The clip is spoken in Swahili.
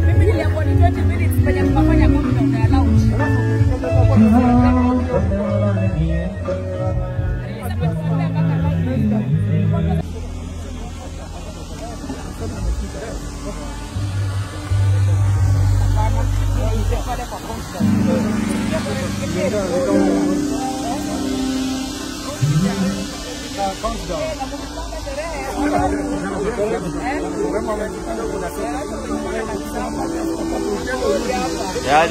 Mimi niliambiwa ni 20 minutes penye tunafanya comedy on the lounge. Ya,